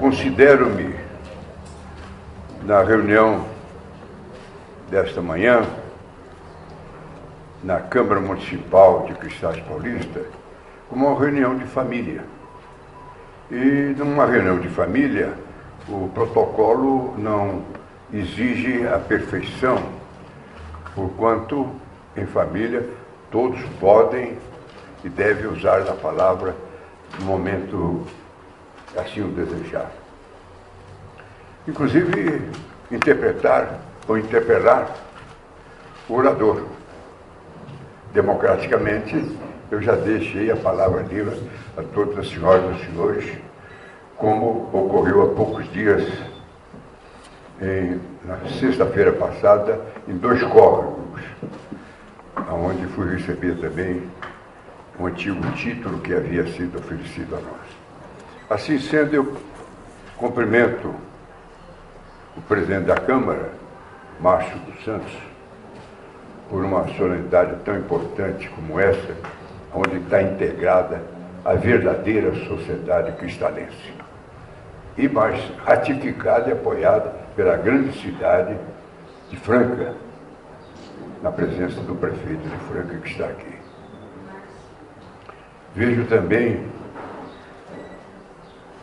Considero-me, na reunião desta manhã, na Câmara Municipal de Cristais Paulista, como uma reunião de família. E numa reunião de família, o protocolo não exige a perfeição, porquanto, em família, todos podem e devem usar a palavra no momento assim o desejar. Inclusive, interpretar ou interpelar o orador. Democraticamente, eu já deixei a palavra livre a todas as senhoras e os senhores, como ocorreu há poucos dias, na sexta-feira passada, em 2 córregos, onde fui receber também um antigo título que havia sido oferecido a nós. Assim sendo, eu cumprimento o presidente da Câmara, Márcio dos Santos, por uma solenidade tão importante como essa, onde está integrada a verdadeira sociedade cristalense. E mais ratificada e apoiada pela grande cidade de Franca, na presença do prefeito de Franca, que está aqui. Vejo também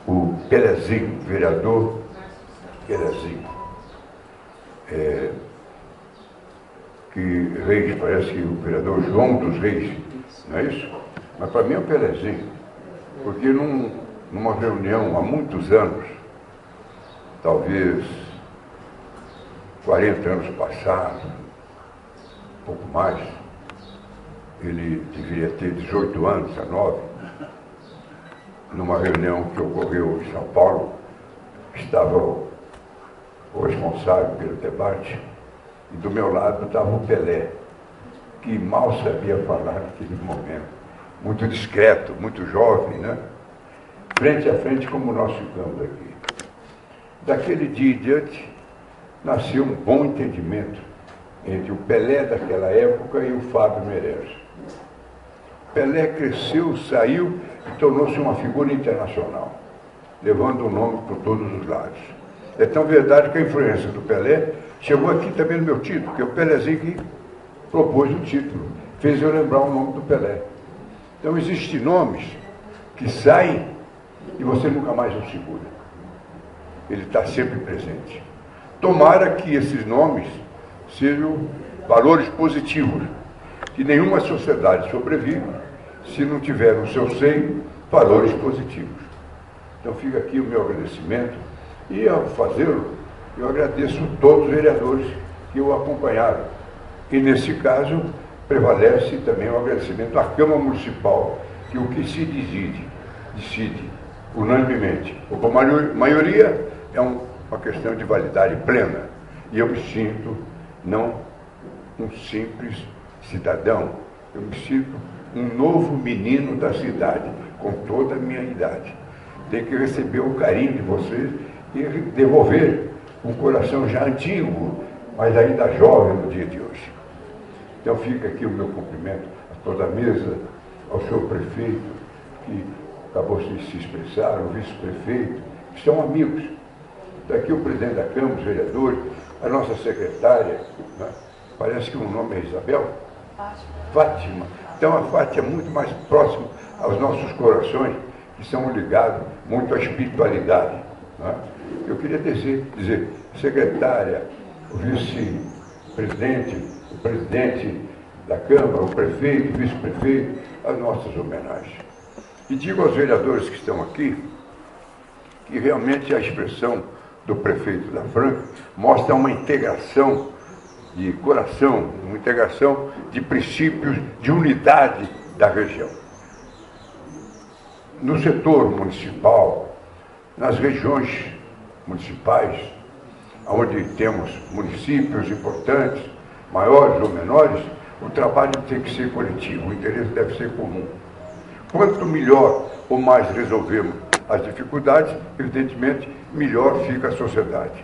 o Pelezinho, vereador Pelezinho, que Reis, parece que o vereador João dos Reis, não é isso? Mas para mim é o Pelezinho, porque numa reunião há muitos anos, talvez 40 anos passados, um pouco mais, ele deveria ter 18 anos, 19, numa reunião que ocorreu em São Paulo, estava o responsável pelo debate, e do meu lado estava o Pelé, que mal sabia falar naquele momento, muito discreto, muito jovem, né? Frente a frente, como nós ficamos aqui. Daquele dia em diante, nasceu um bom entendimento entre o Pelé daquela época e o Fábio Meirelles. Pelé cresceu, saiu e tornou-se uma figura internacional, levando o nome por todos os lados. É tão verdade que a influência do Pelé chegou aqui também no meu título, que é o Pelezinho que propôs o título, fez eu lembrar o nome do Pelé. Então existem nomes que saem e você nunca mais o segura. Ele está sempre presente. Tomara que esses nomes sejam valores positivos, que nenhuma sociedade sobrevive se não tiver no seu seio valores positivos. Então fica aqui o meu agradecimento, e ao fazê-lo, eu agradeço a todos os vereadores que o acompanharam. E nesse caso, prevalece também o agradecimento à Câmara Municipal, que o que se decide unanimemente, ou por maioria, é uma questão de validade plena. E eu me sinto não um simples cidadão, eu me sinto um novo menino da cidade, com toda a minha idade. Tenho que receber o carinho de vocês e devolver um coração já antigo, mas ainda jovem no dia de hoje. Então fica aqui o meu cumprimento a toda a mesa, ao senhor prefeito, que acabou de se expressar, o vice-prefeito, que são amigos. Está aqui o presidente da Câmara, os vereadores, a nossa secretária, né? Parece que o nome é Isabel? Fátima. Então a Fátima é muito mais próxima aos nossos corações, que são ligados muito à espiritualidade. Né? Eu queria dizer, secretária, o vice-presidente, o presidente da Câmara, o prefeito, o vice-prefeito, as nossas homenagens. E digo aos vereadores que estão aqui que realmente a expressão do prefeito da Franca mostra uma integração de coração, uma integração de princípios de unidade da região. No setor municipal, nas regiões municipais, onde temos municípios importantes, maiores ou menores, o trabalho tem que ser coletivo, o interesse deve ser comum. Quanto melhor ou mais resolvermos as dificuldades, evidentemente, melhor fica a sociedade.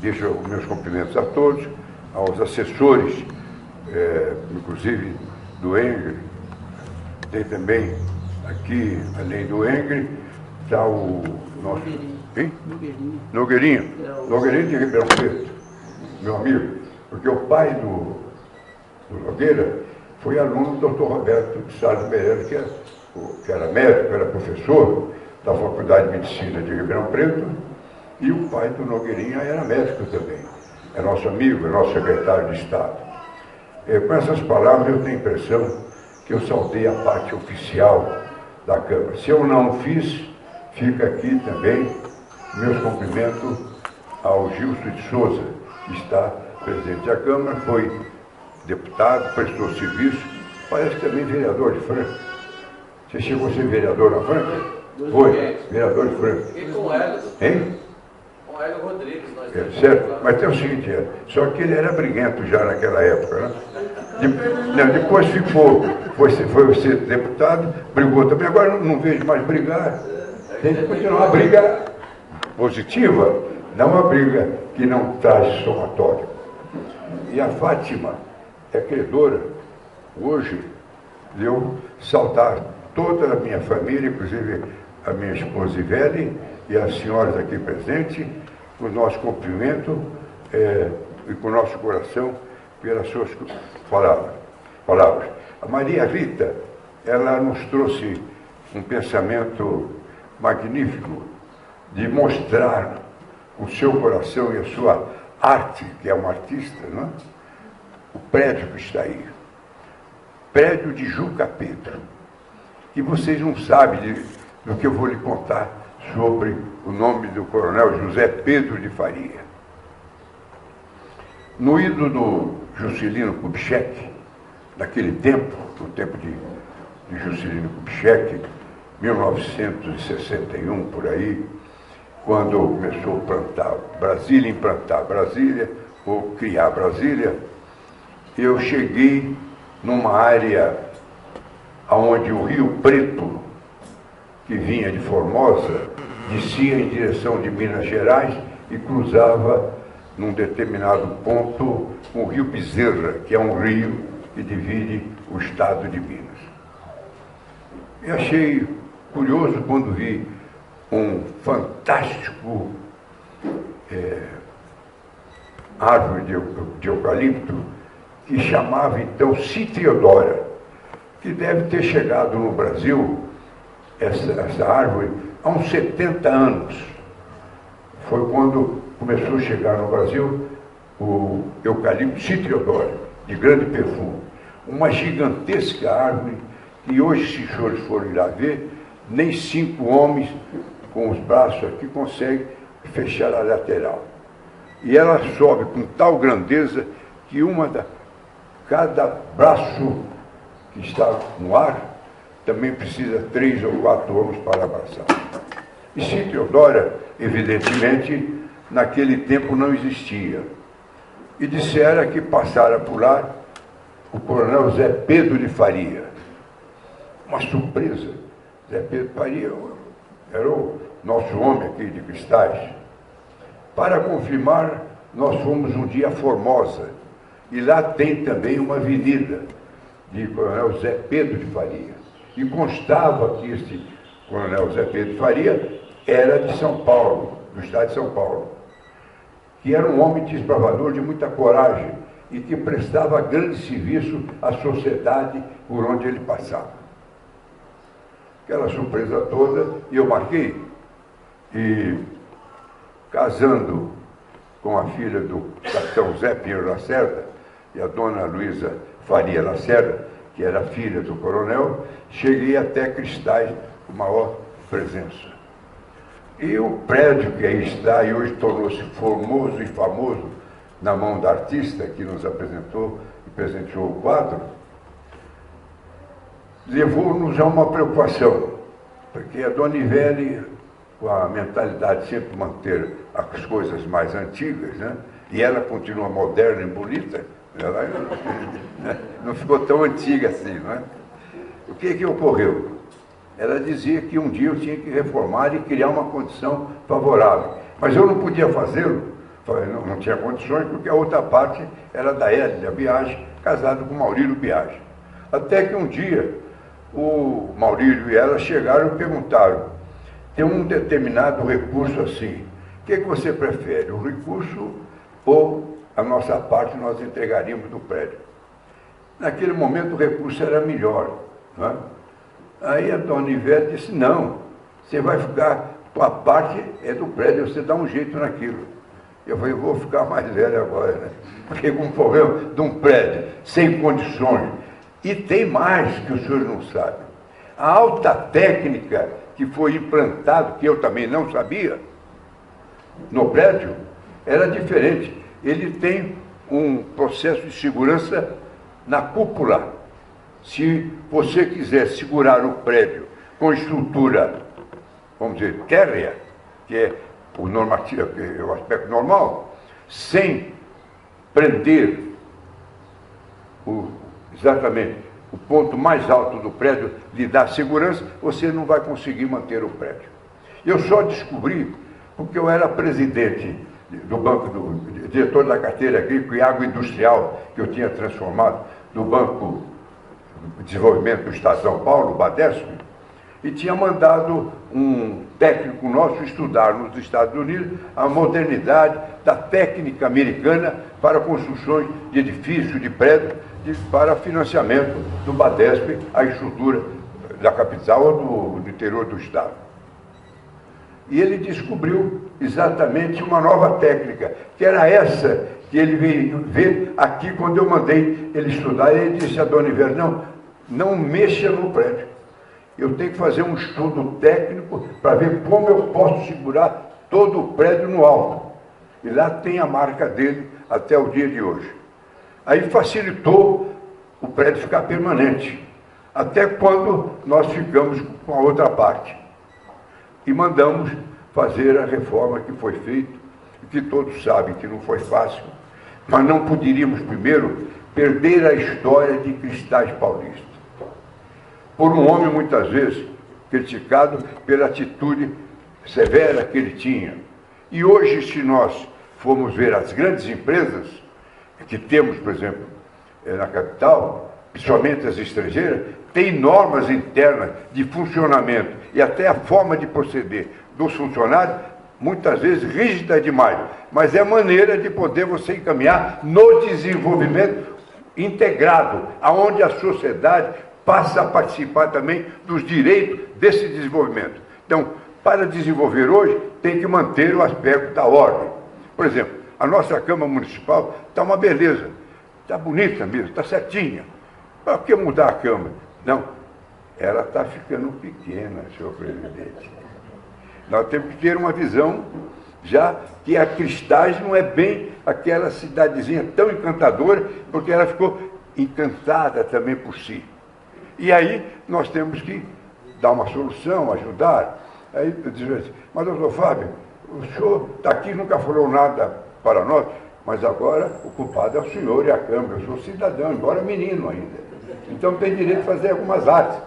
Deixo os meus cumprimentos a todos, aos assessores, inclusive do ENGRE, tem também aqui, além do ENGRE, está o nosso... Hein? Nogueirinha. Nogueirinha. Nogueirinha de Ribeirão Preto, meu amigo. Porque o pai do Nogueira foi aluno do Dr. Roberto de Salles Meirelles, que era médico, era professor da Faculdade de Medicina de Ribeirão Preto, e o pai do Nogueirinha era médico também. É nosso amigo, é nosso secretário de Estado. Com essas palavras eu tenho a impressão que eu saudei a parte oficial da Câmara. Se eu não fiz, fica aqui também meus cumprimentos ao Gilson de Souza, que está presidente da Câmara, foi deputado, prestou serviço, parece também vereador de Franca. Você chegou a ser vereador na Franca? Foi, vereador de Franca. E com o Hélio? Hein? Com o Hélio Rodrigues, nós Certo, mas tem o seguinte, só que ele era briguento já naquela época, né? Depois foi ser deputado, brigou também, agora não vejo mais brigar. Tem que continuar uma briga positiva, não uma briga que não traz somatório. E a Fátima é credora, hoje, de eu saudar toda a minha família, inclusive a minha esposa Ivele e as senhoras aqui presentes, com o nosso cumprimento e com o nosso coração pelas suas palavras. A Maria Rita, ela nos trouxe um pensamento magnífico de mostrar o seu coração e a sua arte, que é uma artista, não é? O prédio que está aí, prédio de Juca Pedro, e vocês não sabem do que eu vou lhe contar sobre o nome do coronel José Pedro de Faria. No ídolo do Juscelino Kubitschek, naquele tempo, no tempo de Juscelino Kubitschek, 1961, por aí, quando começou a implantar Brasília, ou criar Brasília, eu cheguei numa área onde o Rio Preto, que vinha de Formosa, descia em direção de Minas Gerais e cruzava num determinado ponto com o Rio Bezerra, que é um rio que divide o estado de Minas. E achei curioso quando vi um fantástico árvore de eucalipto que chamava então Citriodora, que deve ter chegado no Brasil, essa árvore, há uns 70 anos. Foi quando começou a chegar no Brasil o eucalipto Citriodora, de grande perfume. Uma gigantesca árvore que hoje, se os senhores forem lá ver, nem 5 homens com os braços aqui conseguem fechar a lateral. E ela sobe com tal grandeza que cada braço que está no ar também precisa 3 ou 4 homens para abraçar. E Citriodora, evidentemente, naquele tempo não existia. E disseram que passara por lá o coronel Zé Pedro de Faria. Uma surpresa. Zé Pedro de Faria era o nosso homem aqui de Cristais. Para confirmar, nós fomos um dia a Formosa. E lá tem também uma avenida de coronel Zé Pedro de Faria. E constava que esse coronel Zé Pedro de Faria era de São Paulo, do estado de São Paulo. Que era um homem desbravador de muita coragem e que prestava grande serviço à sociedade por onde ele passava. Aquela surpresa toda, e eu marquei, e casando com a filha do capitão Zé Pinheiro Lacerda e a dona Luísa Faria Lacerda, que era filha do coronel, cheguei até Cristais com maior presença. E o prédio que aí está, e hoje tornou-se formoso e famoso na mão da artista que nos apresentou e presenteou o quadro, levou-nos a uma preocupação, porque a dona Ivele, com a mentalidade de sempre manter as coisas mais antigas, né? E ela continua moderna e bonita, ela não ficou tão antiga assim, não é? O que ocorreu? Ela dizia que um dia eu tinha que reformar e criar uma condição favorável. Mas eu não podia fazê-lo, não tinha condições, porque a outra parte era da Hélia Biagi, casado com Maurílio Biagi. Até que um dia, o Maurílio e ela chegaram e perguntaram: tem um determinado recurso assim. O que você prefere, o recurso ou a nossa parte nós entregaríamos do prédio? Naquele momento o recurso era melhor. Não é? Aí a dona Ivete disse, não, você vai ficar, tua parte é do prédio, você dá um jeito naquilo. Eu falei, vou ficar mais velho agora, né? Porque com um problema de um prédio, sem condições. E tem mais que os senhores não sabem. A alta técnica que foi implantada, que eu também não sabia, no prédio, era diferente. Ele tem um processo de segurança na cúpula. Se você quiser segurar o prédio com estrutura, vamos dizer, térrea, que é o normativo, que é o aspecto normal, sem prender exatamente o ponto mais alto do prédio, lhe dar segurança, você não vai conseguir manter o prédio. Eu só descobri porque eu era presidente do banco, diretor da carteira agrícola e agroindustrial, que eu tinha transformado no Banco de Desenvolvimento do Estado de São Paulo, o Badesp, e tinha mandado um técnico nosso estudar nos Estados Unidos a modernidade da técnica americana para construções de edifícios, de prédios, para financiamento do Badesp, a estrutura da capital ou do interior do Estado. E ele descobriu exatamente uma nova técnica, que era essa que ele veio ver aqui quando eu mandei ele estudar. Ele disse a dona Ivete, não mexa no prédio. Eu tenho que fazer um estudo técnico para ver como eu posso segurar todo o prédio no alto. E lá tem a marca dele até o dia de hoje. Aí facilitou o prédio ficar permanente, até quando nós ficamos com a outra parte. E mandamos fazer a reforma que foi feita, e que todos sabem que não foi fácil, mas não poderíamos, primeiro, perder a história de Cristais Paulista. Por um homem, muitas vezes, criticado pela atitude severa que ele tinha. E hoje, se nós formos ver as grandes empresas que temos, por exemplo, na capital, principalmente as estrangeiras, tem normas internas de funcionamento e até a forma de proceder dos funcionários, muitas vezes rígida demais, mas é a maneira de poder você encaminhar no desenvolvimento integrado, aonde a sociedade passa a participar também dos direitos desse desenvolvimento. Então, para desenvolver hoje, tem que manter o aspecto da ordem. Por exemplo, a nossa Câmara Municipal está uma beleza, está bonita mesmo, está certinha. Para que mudar a Câmara? Não, ela está ficando pequena, senhor presidente. Nós temos que ter uma visão, já que a Cristais não é bem aquela cidadezinha tão encantadora, porque ela ficou encantada também por si. E aí nós temos que dar uma solução, ajudar. Aí eu digo assim, mas doutor Fábio, o senhor está aqui, nunca falou nada para nós, mas agora o culpado é o senhor e a Câmara. Eu sou cidadão, embora menino ainda. Então tem direito de fazer algumas artes,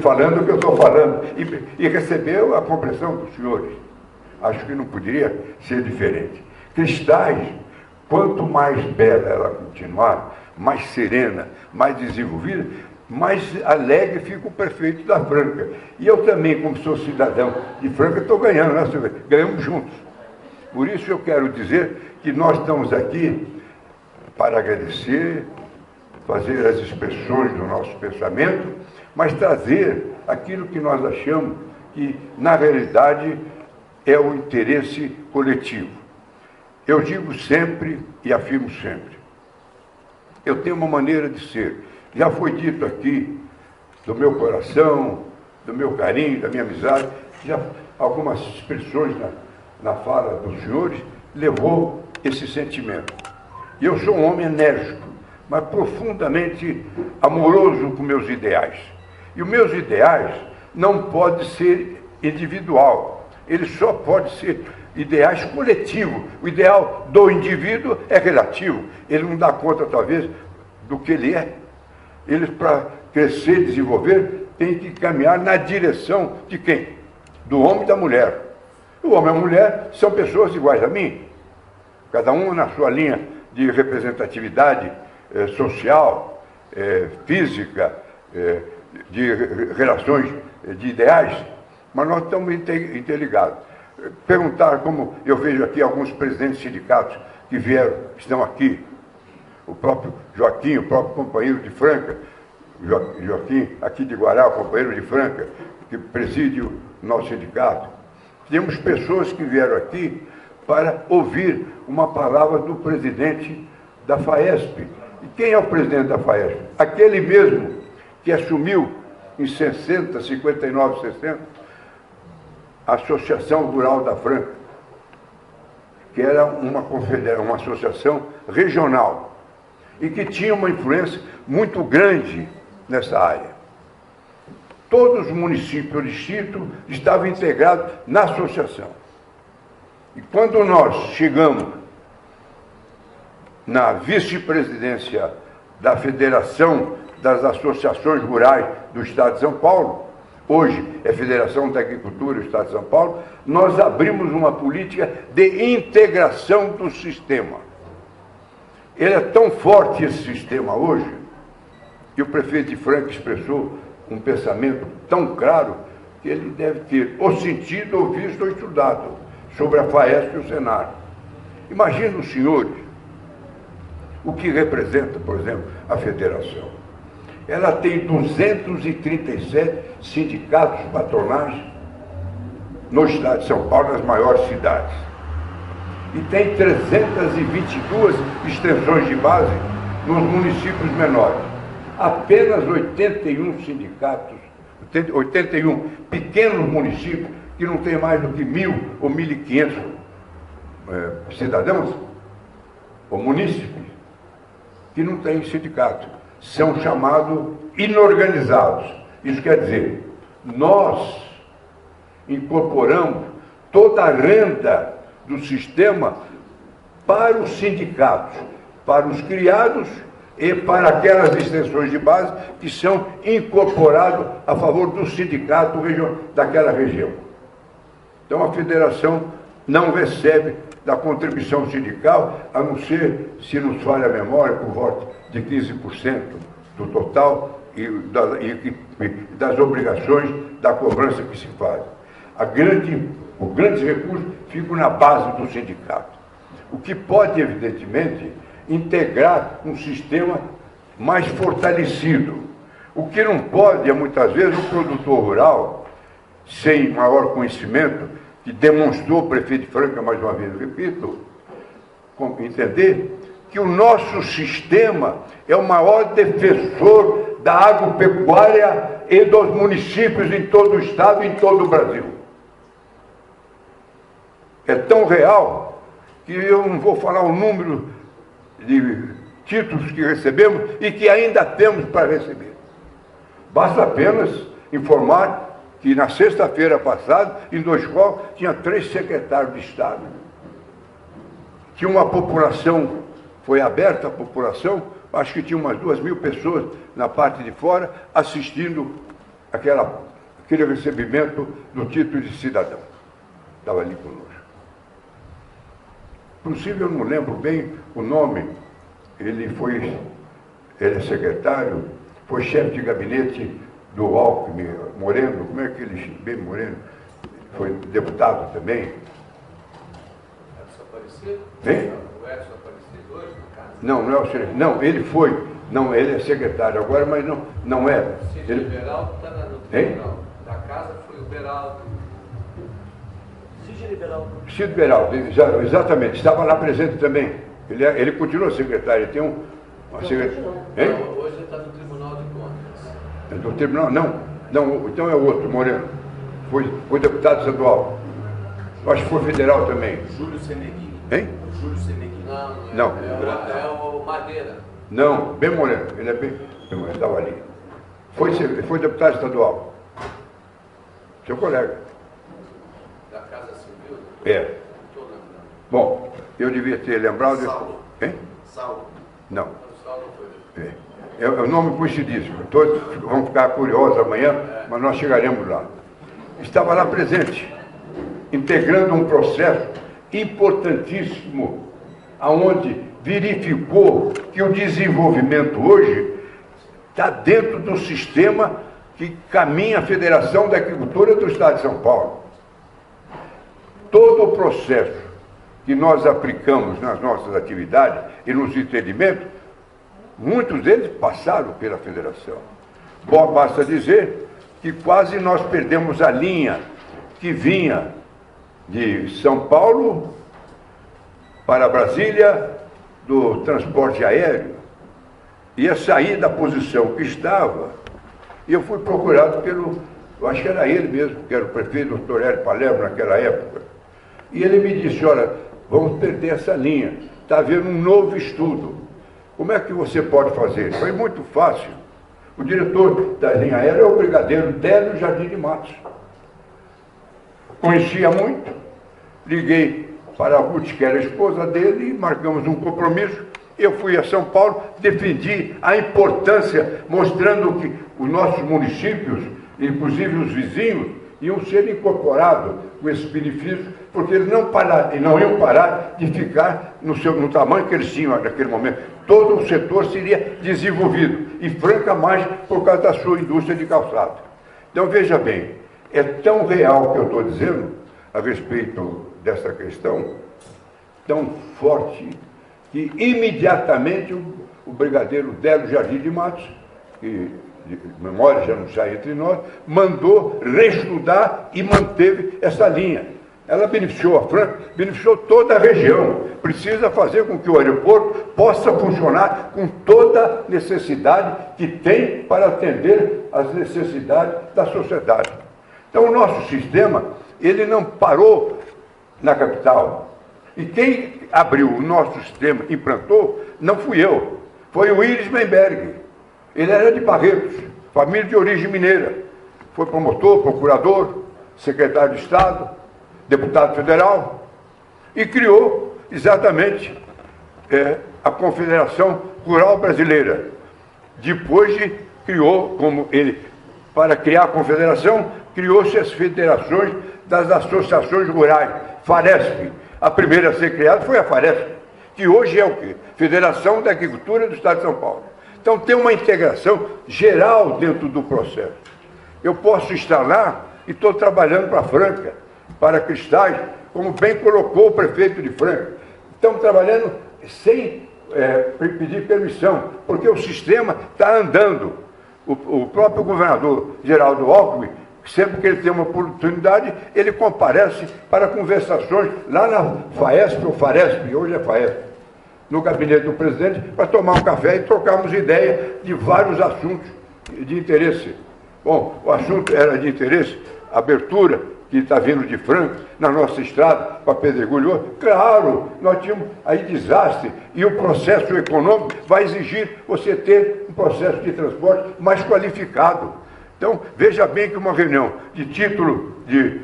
falando o que eu estou falando, e receber a compreensão dos senhores. Acho que não poderia ser diferente. Cristais, quanto mais bela ela continuar, mais serena, mais desenvolvida, mais alegre fica o prefeito da Franca. E eu também, como sou cidadão de Franca, estou ganhando, né, senhor? Ganhamos juntos. Por isso eu quero dizer que nós estamos aqui para agradecer, fazer as expressões do nosso pensamento, mas trazer aquilo que nós achamos que, na realidade, é o interesse coletivo. Eu digo sempre e afirmo sempre, eu tenho uma maneira de ser. Já foi dito aqui, do meu coração, do meu carinho, da minha amizade, já algumas expressões na fala dos senhores levou esse sentimento. E eu sou um homem enérgico, mas profundamente amoroso com meus ideais. E os meus ideais não podem ser individual, eles só podem ser ideais coletivos. O ideal do indivíduo é relativo, ele não dá conta, talvez, do que ele é. Ele, para crescer e desenvolver, tem que caminhar na direção de quem? Do homem e da mulher. O homem e a mulher são pessoas iguais a mim, cada um na sua linha de representatividade social, física, de relações, de ideais. mas nós estamos interligados. Perguntaram, como eu vejo aqui alguns presidentes de sindicatos que vieram, estão aqui, o próprio Joaquim, o próprio companheiro de Franca, Joaquim aqui de Guará, o companheiro de Franca, que preside o nosso sindicato. Temos pessoas que vieram aqui para ouvir uma palavra do presidente da FAESP. E quem é o presidente da FAESP? Aquele mesmo que assumiu em 59, 60, a Associação Rural da Franca, que era uma associação regional e que tinha uma influência muito grande nessa área. Todos os municípios do distrito estavam integrados na associação. E quando nós chegamos na vice-presidência da Federação das Associações Rurais do Estado de São Paulo, hoje é Federação da Agricultura do Estado de São Paulo, nós abrimos uma política de integração do sistema. Ele é tão forte, esse sistema hoje, que o prefeito de Franca expressou um pensamento tão claro que ele deve ter ou sentido, ou visto, ou estudado sobre a FAESP e o Senar. Imagina os senhores o que representa, por exemplo, a federação. Ela tem 237 sindicatos patronais no estado de São Paulo, nas maiores cidades. E tem 322 extensões de base nos municípios menores. Apenas 81 sindicatos, 81 pequenos municípios que não tem mais do que 1.000 ou 1.500 cidadãos ou munícipes que não têm sindicato. São chamados inorganizados. Isso quer dizer, nós incorporamos toda a renda do sistema para os sindicatos, para os criados e para aquelas extensões de base que são incorporados a favor do sindicato daquela região. Então a federação não recebe da contribuição sindical, a não ser, se nos falha a memória, por volta de 15% do total e das obrigações da cobrança que se faz. Os grandes recursos ficam na base do sindicato. O que pode, evidentemente, integrar um sistema mais fortalecido. O que não pode é, muitas vezes, o produtor rural, sem maior conhecimento, que demonstrou o prefeito de Franca, mais uma vez, repito, entender que o nosso sistema é o maior defensor da agropecuária e dos municípios em todo o estado e em todo o Brasil. É tão real que eu não vou falar o número de títulos que recebemos e que ainda temos para receber. Basta apenas informar que na sexta-feira passada, em Dois Cocos, tinha 3 secretários de Estado. Tinha uma população, foi aberta a população, acho que tinha umas 2.000 pessoas na parte de fora, assistindo aquele recebimento do título de cidadão. Estava ali conosco. Inclusive, eu não lembro bem o nome, ele é secretário, foi chefe de gabinete do Alckmin, Moreno, como é que ele, bem Moreno, foi deputado também. Edson Aparecido? Hein? O Edson Aparecido hoje, no caso? Não, não é o secretário. Não, ele foi. Não, ele é secretário agora, mas não é. Cid Liberaldo está no tribunal. Da casa foi o Beraldo. Cid Beraldo, exatamente. Estava lá presente também. Ele continua secretário, ele tem uma secretária. Hoje ele está no Tribunal de Contas. Do tribunal? Não, então é outro, Moreno. Foi deputado estadual. Acho que foi federal também. Júlio Seneguini. Hein? Júlio Seneguini. Não. Não. É o Madeira. Não, bem Moreno. Ele é bem Moreno, estava ali. Foi deputado estadual. Seu colega. Da Casa Civil? É. Não estou lembrando. Bom, eu devia ter lembrado. Saulo. Hein? Saulo. Não. O Saulo não foi. É um nome coincidíssimo. Todos vão ficar curiosos amanhã, mas nós chegaremos lá. Estava lá presente, integrando um processo importantíssimo, aonde verificou que o desenvolvimento hoje está dentro do sistema que caminha a Federação da Agricultura do Estado de São Paulo. Todo o processo que nós aplicamos nas nossas atividades e nos entendimentos, muitos deles passaram pela Federação. Bom, basta dizer que quase nós perdemos a linha que vinha de São Paulo para Brasília do transporte aéreo, ia sair da posição que estava, e eu fui procurado eu acho que era ele mesmo, que era o prefeito, doutor Hélio Palermo, naquela época, e ele me disse, olha, vamos perder essa linha, está havendo um novo estudo, como é que você pode fazer? Foi muito fácil. O diretor da linha aérea é o brigadeiro Délio Jardim de Matos. Conhecia muito, liguei para a Ruth, que era a esposa dele, e marcamos um compromisso. Eu fui a São Paulo, defendi a importância, mostrando que os nossos municípios, inclusive os vizinhos, iam ser incorporados com esses benefícios, porque eles não iam parar de ficar no tamanho que eles tinham naquele momento. Todo o setor seria desenvolvido, e Franca mais por causa da sua indústria de calçado. Então, veja bem, é tão real o que eu estou dizendo a respeito dessa questão, tão forte, que imediatamente o brigadeiro Délio Jardim de Matos, que de memória já não sai entre nós, mandou reestudar e manteve essa linha. Ela beneficiou a Franca, beneficiou toda a região. Precisa fazer com que o aeroporto possa funcionar com toda a necessidade que tem para atender às necessidades da sociedade. Então, o nosso sistema, ele não parou na capital. E quem abriu o nosso sistema, implantou, não fui eu, foi o Iris Menberg. Ele era de Barretos, família de origem mineira. Foi promotor, procurador, secretário de Estado, deputado federal, e criou exatamente a Confederação Rural Brasileira. Depois criou, para criar a confederação, criou-se as federações das associações rurais, Faresp. A primeira a ser criada foi a Faresp, que hoje é o quê? Federação da Agricultura do Estado de São Paulo. Então tem uma integração geral dentro do processo. Eu posso estar lá e estou trabalhando para Franca, para Cristais, como bem colocou o prefeito de Franca. Estamos trabalhando sem pedir permissão, porque o sistema está andando. O próprio governador Geraldo Alckmin, sempre que ele tem uma oportunidade, ele comparece para conversações lá na FAESP, ou Faresp, hoje é FAESP, no gabinete do presidente, para tomar um café e trocarmos ideia de vários assuntos de interesse. Bom, o assunto era de interesse, abertura, que está vindo de Franca, na nossa estrada, para Pedregulho. Claro, nós tínhamos aí desastre, e o processo econômico vai exigir você ter um processo de transporte mais qualificado. Então, veja bem que uma reunião de título de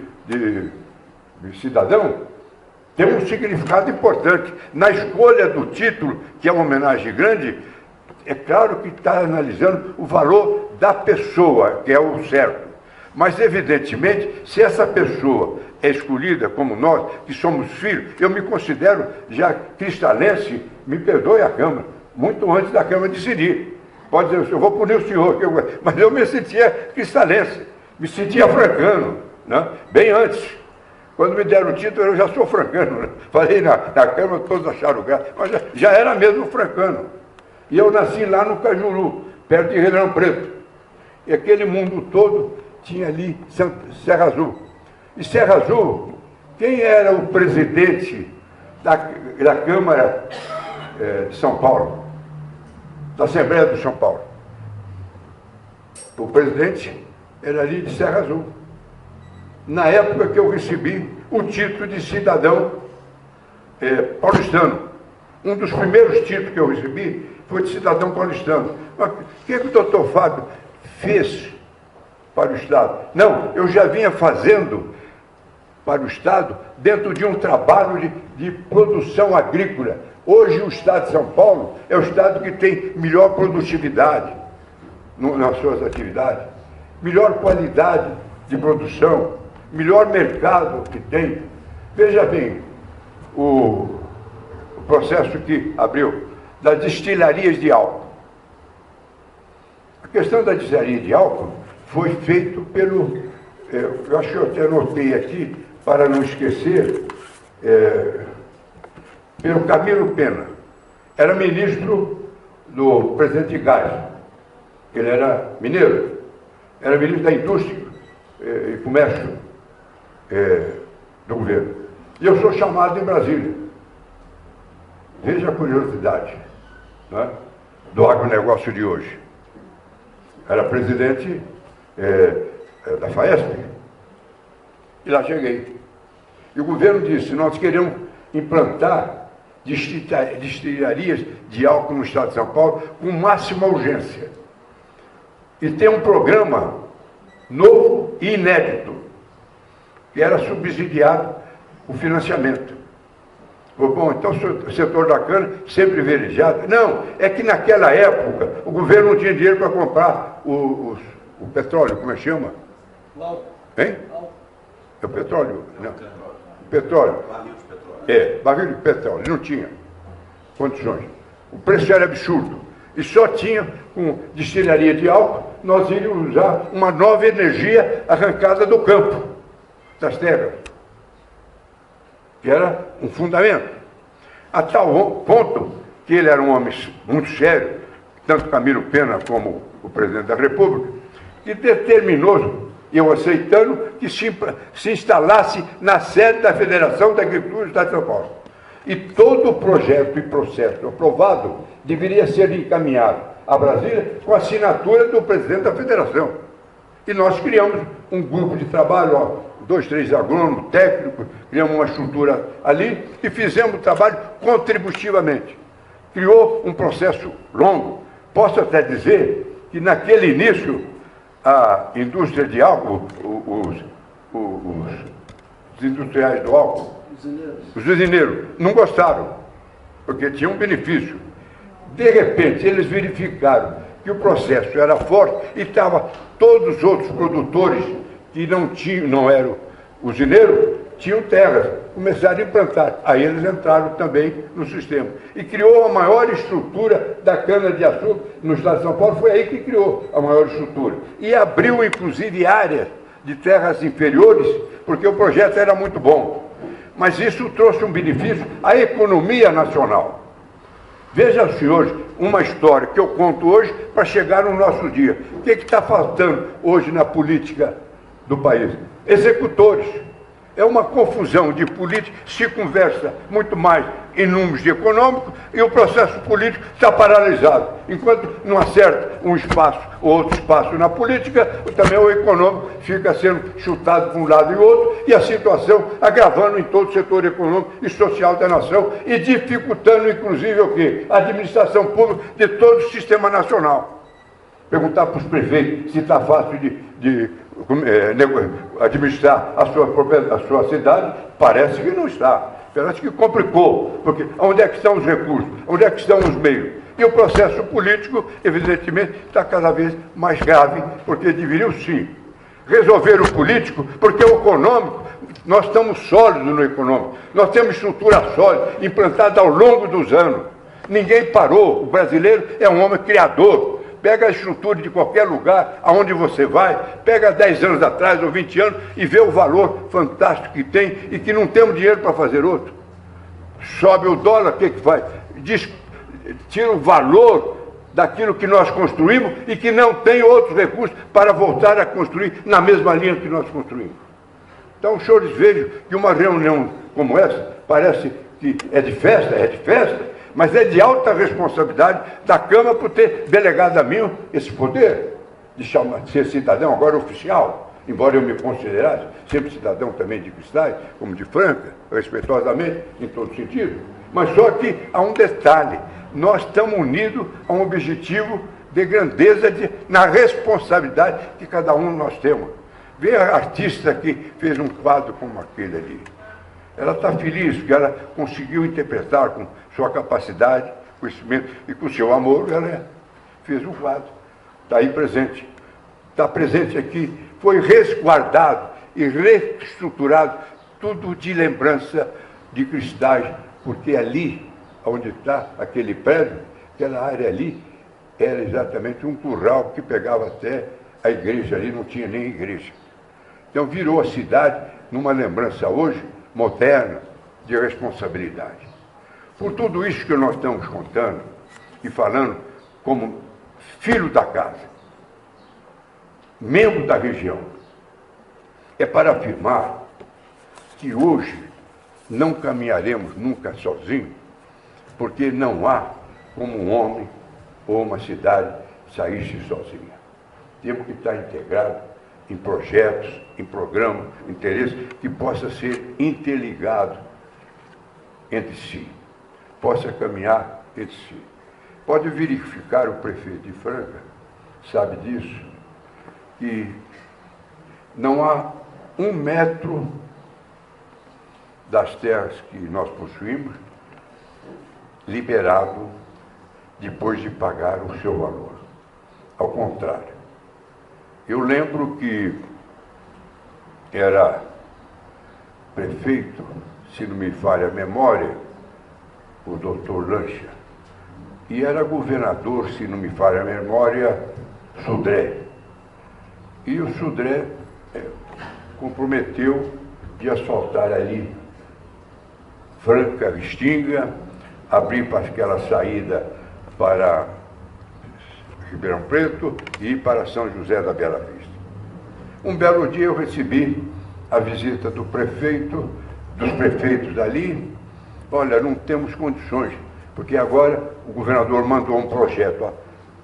cidadão tem um significado importante. Na escolha do título, que é uma homenagem grande, é claro que está analisando o valor da pessoa, que é o certo. Mas, evidentemente, se essa pessoa é escolhida como nós, que somos filhos, eu me considero já cristalense, me perdoe a Câmara, muito antes da Câmara decidir. Pode dizer, eu vou punir o senhor, mas eu me sentia cristalense, me sentia francano, né? Bem antes. Quando me deram o título, eu já sou francano. Né? Falei na Câmara, todos acharam graça, mas já era mesmo francano. E eu nasci lá no Cajuru, perto de Ribeirão Preto. E aquele mundo todo tinha ali Serra Azul. E Serra Azul, quem era o presidente da Câmara de São Paulo? Da Assembleia de São Paulo? O presidente era ali de Serra Azul. Na época que eu recebi o título de cidadão paulistano. Um dos primeiros títulos que eu recebi foi de cidadão paulistano. Mas o que o doutor Fábio fez para o Estado? Não, eu já vinha fazendo para o Estado dentro de um trabalho de produção agrícola. Hoje o Estado de São Paulo é o Estado que tem melhor produtividade nas suas atividades, melhor qualidade de produção, melhor mercado que tem. Veja bem, o processo que abriu das destilarias de álcool. A questão da destilaria de álcool foi feito pelo, eu acho que eu até anotei aqui, para não esquecer, pelo Camilo Pena. Era ministro do presidente Geisel. Ele era mineiro, era ministro da Indústria e Comércio do governo. E eu sou chamado em Brasília. Veja a curiosidade, né, do agronegócio de hoje. Era presidente da FAESP. E lá cheguei. E o governo disse, nós queremos implantar destilharias de álcool no estado de São Paulo com máxima urgência. E tem um programa novo e inédito, que era subsidiado o financiamento. Bom, então o setor da cana sempre privilegiado. Não, é que naquela época o governo não tinha dinheiro para comprar o petróleo, como é que chama? O álcool. Hein? É o petróleo? Não. O petróleo. Barril de petróleo. Barril de petróleo. Não tinha condições. O preço era absurdo. E só tinha, com destilaria de álcool, nós iríamos usar uma nova energia arrancada do campo, das terras, que era um fundamento. A tal ponto que ele era um homem muito sério, tanto Camilo Pena como o presidente da República, que determinou, eu aceitando, que se instalasse na sede da Federação da Agricultura do Estado de São Paulo. E todo o projeto e processo aprovado deveria ser encaminhado a Brasília com a assinatura do presidente da Federação. E nós criamos um grupo de trabalho, 2, 3 agrônomos, técnicos, criamos uma estrutura ali e fizemos o trabalho contributivamente. Criou um processo longo. Posso até dizer que naquele início a indústria de álcool, os industriais do álcool, os usineiros, não gostaram, porque tinha um benefício. De repente, eles verificaram que o processo era forte e estava todos os outros produtores que não eram usineiros, tinham terras, começaram a implantar. Aí eles entraram também no sistema. E criou a maior estrutura da cana-de-açúcar no estado de São Paulo, foi aí que criou a maior estrutura. E abriu, inclusive, áreas de terras inferiores, porque o projeto era muito bom. Mas isso trouxe um benefício à economia nacional. Veja, senhores, uma história que eu conto hoje para chegar no nosso dia. O que está faltando hoje na política do país? Executores. É uma confusão de política, se conversa muito mais em números econômicos e o processo político está paralisado. Enquanto não acerta um espaço ou outro espaço na política, também o econômico fica sendo chutado para um lado e outro e a situação agravando em todo o setor econômico e social da nação e dificultando, inclusive, o quê? A administração pública de todo o sistema nacional. Perguntar para os prefeitos se está fácil de administrar a sua cidade, parece que não está. Parece que complicou, porque onde é que estão os recursos? Onde é que estão os meios? E o processo político, evidentemente, está cada vez mais grave, porque deveriam sim resolver o político, porque o econômico, nós estamos sólidos no econômico, nós temos estrutura sólida, implantada ao longo dos anos. Ninguém parou, o brasileiro é um homem criador. Pega a estrutura de qualquer lugar, aonde você vai, pega 10 anos atrás ou 20 anos e vê o valor fantástico que tem e que não temos dinheiro para fazer outro. Sobe o dólar, o que faz? Tira o valor daquilo que nós construímos e que não tem outros recursos para voltar a construir na mesma linha que nós construímos. Então, os senhores vejam que uma reunião como essa parece que é de festa, mas é de alta responsabilidade da Câmara por ter delegado a mim esse poder de ser cidadão, agora oficial, embora eu me considerasse sempre cidadão também de Cristais, como de Franca, respeitosamente, em todo sentido. Mas só que há um detalhe, nós estamos unidos a um objetivo de grandeza na responsabilidade que cada um de nós temos. Vê a artista que fez um quadro como aquele ali. Ela está feliz porque ela conseguiu interpretar com sua capacidade, conhecimento e com seu amor, ela fez um quadro. Está aí presente. Está presente aqui. Foi resguardado e reestruturado, tudo de lembrança de Cristais, porque ali, onde está aquele prédio, aquela área ali, era exatamente um curral que pegava até a igreja ali não tinha nem igreja. Então virou a cidade numa lembrança hoje moderna de responsabilidade. Por tudo isso que nós estamos contando e falando como filho da casa, membro da região, é para afirmar que hoje não caminharemos nunca sozinhos, porque não há como um homem ou uma cidade sair-se sozinha. Temos que estar integrados em projetos, em programas, interesses que possa ser interligado entre si, possa caminhar entre si. Pode verificar, o prefeito de Franca sabe disso, que não há 1 metro das terras que nós possuímos liberado depois de pagar o seu valor. Ao contrário. Eu lembro que era prefeito, se não me falha a memória, o doutor Lancha, e era governador, se não me falha a memória, Sodré. E o Sodré comprometeu de asfaltar ali Franca, Restinga, abrir para aquela saída para Ribeirão Preto e para São José da Bela Vista. Um belo dia eu recebi a visita do prefeito, dos prefeitos dali. Olha, não temos condições, porque agora o governador mandou um projeto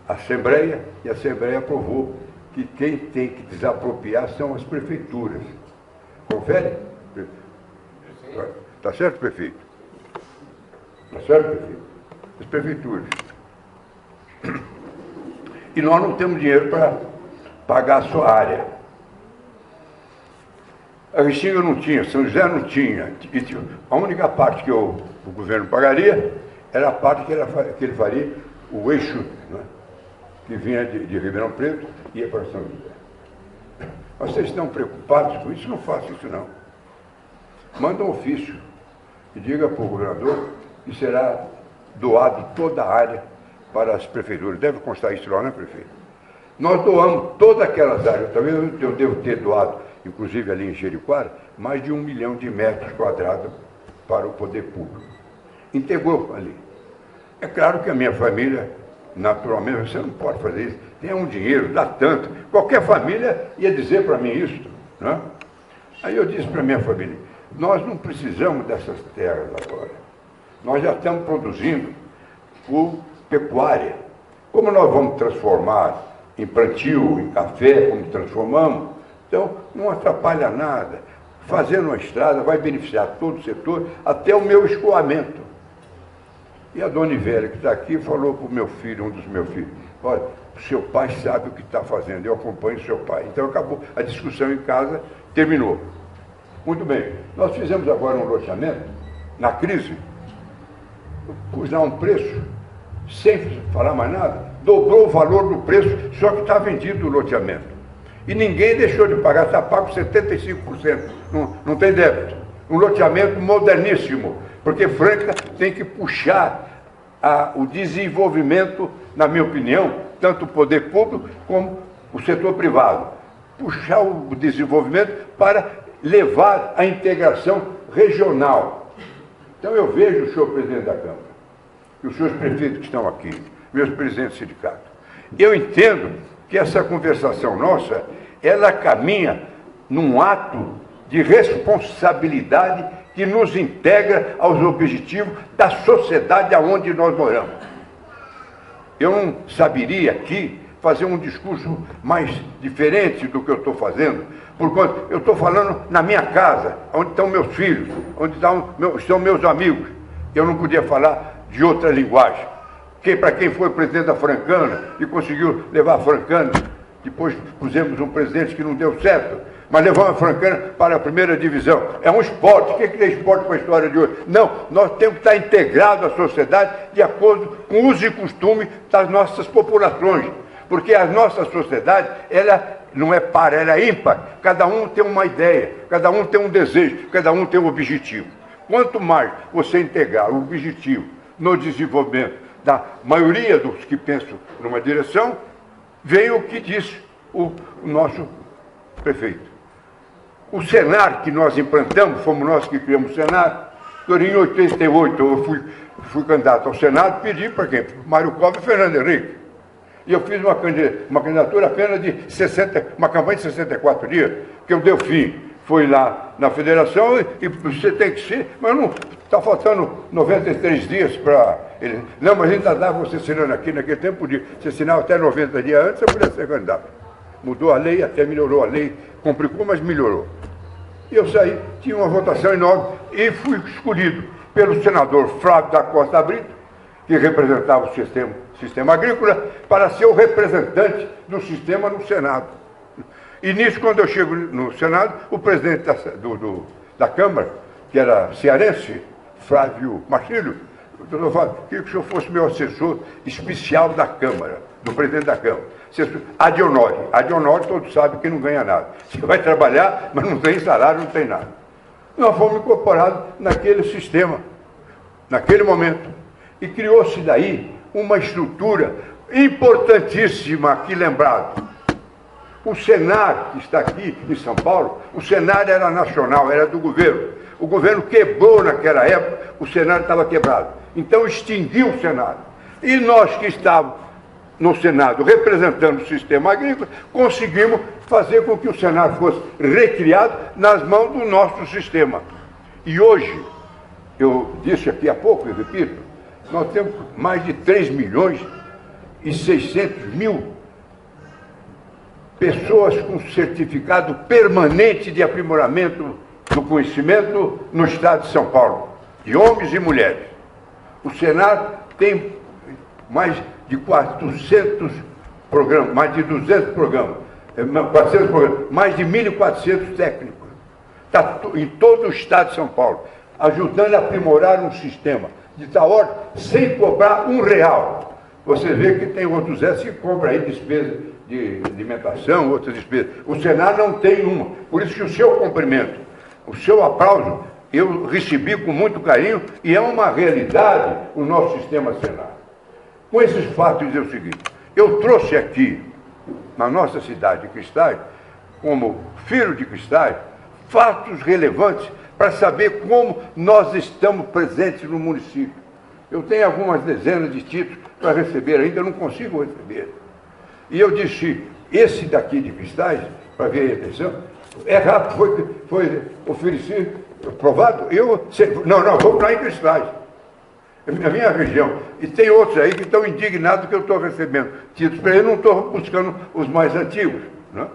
à Assembleia e a Assembleia aprovou que quem tem que desapropriar são as prefeituras. Confere? Está certo, prefeito? Está certo, prefeito? As prefeituras. E nós não temos dinheiro para pagar a sua área. A Restinga não tinha, São José não tinha. A única parte que o governo pagaria era a parte que ele faria, o eixo, né, que vinha de Ribeirão Preto e ia para São José. Vocês estão preocupados com isso? Não façam isso, não. Manda um ofício e diga para o governador que será doado toda a área para as prefeituras. Deve constar isso lá, né, prefeito? Nós doamos todas aquelas áreas. Talvez eu devo ter doado, inclusive ali em Jericoara, mais de 1 milhão de metros quadrados para o poder público. Integrou ali. É claro que a minha família, naturalmente, você não pode fazer isso. Tem um dinheiro, dá tanto. Qualquer família ia dizer para mim isso, né? Aí eu disse para a minha família, nós não precisamos dessas terras agora. Nós já estamos produzindo por pecuária. Como nós vamos transformar em plantio, em café, como transformamos, então não atrapalha nada. Fazendo uma estrada vai beneficiar todo o setor, até o meu escoamento. E a dona Ivélia, que está aqui, falou para o meu filho, um dos meus filhos, olha, o seu pai sabe o que está fazendo, eu acompanho o seu pai. Então acabou, a discussão em casa terminou. Muito bem, nós fizemos agora um loteamento, na crise, pus lá um preço, sem falar mais nada, dobrou o valor do preço, só que está vendido o loteamento. E ninguém deixou de pagar, está pago 75%, não tem débito. Um loteamento moderníssimo, porque Franca tem que puxar o desenvolvimento, na minha opinião, tanto o poder público como o setor privado. Puxar o desenvolvimento para levar a integração regional. Então eu vejo o senhor presidente da Câmara, e os senhores prefeitos que estão aqui, meus presidentes de sindicato. Eu entendo que essa conversação nossa, ela caminha num ato de responsabilidade que nos integra aos objetivos da sociedade aonde nós moramos. Eu não saberia aqui fazer um discurso mais diferente do que eu estou fazendo, porque eu estou falando na minha casa, onde estão meus filhos, onde estão meus amigos. Eu não podia falar de outra linguagem. Para quem foi presidente da Francana e conseguiu levar a Francana, depois pusemos um presidente que não deu certo, mas levamos a Francana para a primeira divisão. É um esporte. O que tem esporte com a história de hoje? Não, nós temos que estar integrados à sociedade de acordo com os e costumes das nossas populações. Porque a nossa sociedade, ela não é par, ela é ímpar. Cada um tem uma ideia, cada um tem um desejo, cada um tem um objetivo. Quanto mais você integrar o objetivo no desenvolvimento da maioria dos que pensam numa direção, vem o que diz o nosso prefeito. O Senar que nós implantamos, fomos nós que criamos o Senar. Em 88 eu fui candidato ao Senado, pedi para quem? Mário Covas e Fernando Henrique. E eu fiz uma candidatura apenas de uma campanha de 64 dias, que o Delfim foi lá na federação e você tem que ser, mas não, está faltando 93 dias para ele. Não, mas ainda dá você assinando aqui, naquele tempo podia. Você assinava até 90 dias antes, você podia ser candidato. Mudou a lei, até melhorou a lei, complicou, mas melhorou. E eu saí, tinha uma votação enorme e fui escolhido pelo senador Flávio da Costa Brito, que representava o sistema agrícola, para ser o representante do sistema no Senado. E nisso, quando eu chego no Senado, o presidente da Câmara, que era cearense, Flávio Marcílio, o doutor falou, queria que o senhor fosse meu assessor especial da Câmara, do presidente da Câmara. Ad honorem, todos sabem que não ganha nada. Você vai trabalhar, mas não tem salário, não tem nada. Nós fomos incorporados naquele sistema, naquele momento. E criou-se daí uma estrutura importantíssima aqui lembrado. O Senar, que está aqui em São Paulo, o Senar era nacional, era do governo. O governo quebrou naquela época, o Senar estava quebrado. Então extinguiu o Senar. E nós que estávamos no Senado representando o sistema agrícola, conseguimos fazer com que o Senar fosse recriado nas mãos do nosso sistema. E hoje, eu disse aqui há pouco, eu repito, nós temos mais de 3 milhões e 600 mil pessoas com certificado permanente de aprimoramento do conhecimento no estado de São Paulo, de homens e mulheres. O Senar tem mais de 400 programas, mais de 200 programas, 400 programas, mais de 1.400 técnicos. Está em todo o estado de São Paulo, ajudando a aprimorar um sistema de tal ordem, sem cobrar R$1. Você vê que tem outros que cobram aí despesa de alimentação, outras despesas. O Senar não tem uma. Por isso que o seu cumprimento, o seu aplauso, eu recebi com muito carinho e é uma realidade o nosso sistema Senar. Com esses fatos é o seguinte, eu trouxe aqui, na nossa cidade de Cristais, como filho de Cristais, fatos relevantes para saber como nós estamos presentes no município. Eu tenho algumas dezenas de títulos para receber ainda, eu não consigo receber. E eu disse, esse daqui de Cristais, para ver a eleição, é rápido, foi oferecido, aprovado, não, vou para em Cristais. É a minha região. E tem outros aí que estão indignados que eu estou recebendo títulos para eles, não estou buscando os mais antigos. Né?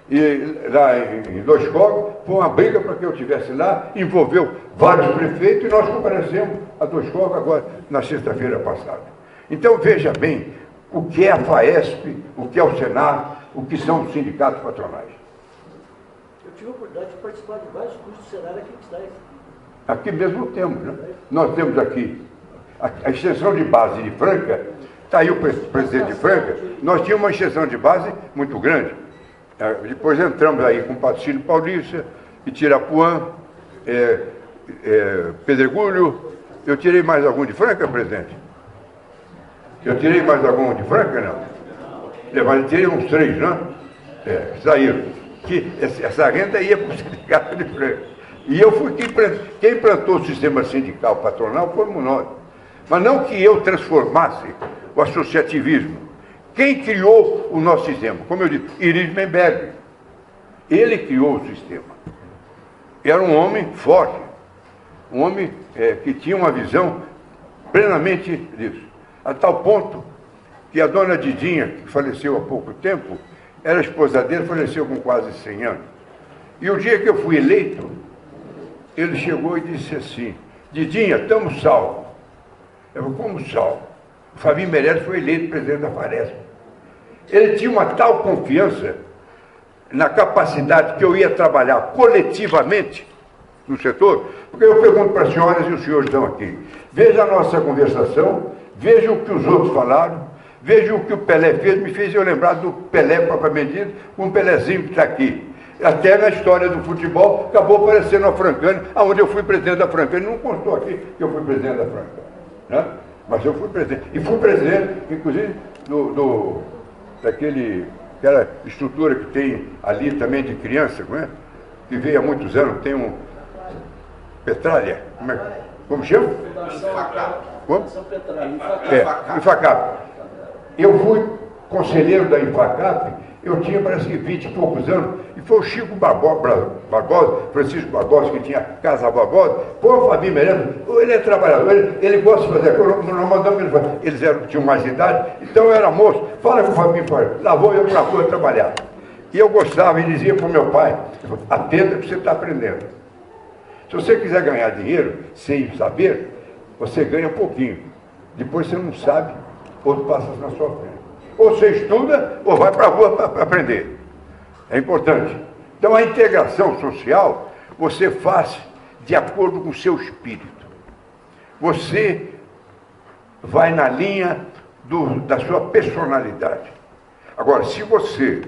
E lá em Dois Cogos, foi uma briga para que eu estivesse lá, envolveu vários prefeitos e nós comparecemos a Dois Cogos agora, na sexta-feira passada. Então veja bem o que é a FAESP, o que é o Senar, o que são os sindicatos patronais. Eu tive a oportunidade de participar de vários cursos do Senar aqui em Cristais. Aqui mesmo temos, né? Nós temos aqui a extensão de base de Franca, está aí o presidente de Franca, nós tínhamos uma extensão de base muito grande. Depois entramos aí com Patrocínio Paulista, Itirapuã, Pedregulho. Eu tirei mais algum de Franca, presidente? Eu tirei mais algum de Franca, não? Mas eu tirei uns 3, né? Saíram. Que essa renda ia para o sindicato de Franca. E eu fui quem implantou o sistema sindical patronal fomos nós. Mas não que eu transformasse o associativismo. Quem criou o nosso sistema? Como eu disse, Iris Menberg. Ele criou o sistema. Era um homem forte, um homem que tinha uma visão plenamente disso. A tal ponto que a dona Didinha, que faleceu há pouco tempo, era a esposa dele, faleceu com quase 100 anos. E o dia que eu fui eleito, ele chegou e disse assim, Didinha, estamos salvos. Eu falei, como salvo? O Fabinho Meirelles foi eleito presidente da Faresp. Ele tinha uma tal confiança na capacidade que eu ia trabalhar coletivamente no setor, porque eu pergunto para as senhoras e os senhores estão aqui, veja a nossa conversação, veja o que os outros falaram, veja o que o Pelé fez, me fez eu lembrar do Pelé propriamente dito, com o Pelézinho que está aqui. Até na história do futebol, acabou aparecendo a Francana, onde eu fui presidente da Francana. Não constou aqui que eu fui presidente da Francana. Né? Mas eu fui presidente. E fui presidente, inclusive, daquele aquela estrutura que tem ali também de criança, não é? Que veio há muitos anos, tem um Petralha, como chama? Como? Infacap. Eu fui conselheiro da Infacap, eu tinha parece que 20 e poucos anos, e foi o Chico Barbosa, Francisco Barbosa, que tinha Casa Barbosa, pô, o Fabinho Merenda, ele é trabalhador, ele gosta de fazer, nós mandamos ele fazer, eles tinham mais idade, então eu era moço, fala com o Fabinho, lá vou eu para a rua trabalhar. E eu gostava e dizia para o meu pai, atenda que você está aprendendo. Se você quiser ganhar dinheiro sem saber, você ganha pouquinho. Depois você não sabe, outro passa na sua frente. Ou você estuda, ou vai para a rua para aprender. É importante. Então a integração social, você faz de acordo com o seu espírito. Você vai na linha da sua personalidade. Agora, se você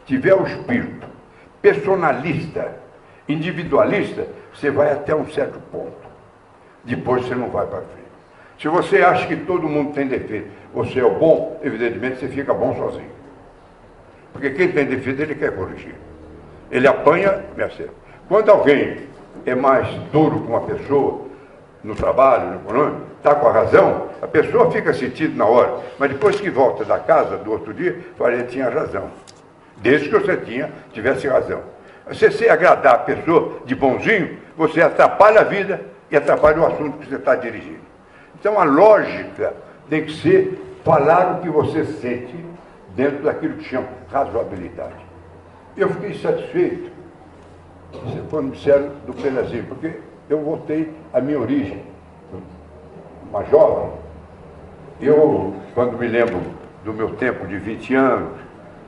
tiver o espírito personalista, individualista, você vai até um certo ponto. Depois você não vai para frente. Se você acha que todo mundo tem defeito, você é o bom, evidentemente você fica bom sozinho. Porque quem tem defeito, ele quer corrigir. Ele apanha, me acerta. Quando alguém é mais duro com uma pessoa, no trabalho, no econômico, está com a razão, a pessoa fica sentida na hora. Mas depois que volta da casa, do outro dia, fala, ele tinha razão. Desde que você tivesse razão. Se agradar a pessoa de bonzinho, você atrapalha a vida e atrapalha o assunto que você está dirigindo. Então a lógica tem que ser falar o que você sente dentro daquilo que chama razoabilidade. Eu fiquei satisfeito quando me disseram do Pelezinho, porque eu voltei à minha origem. Uma jovem, eu, quando me lembro do meu tempo de 20 anos,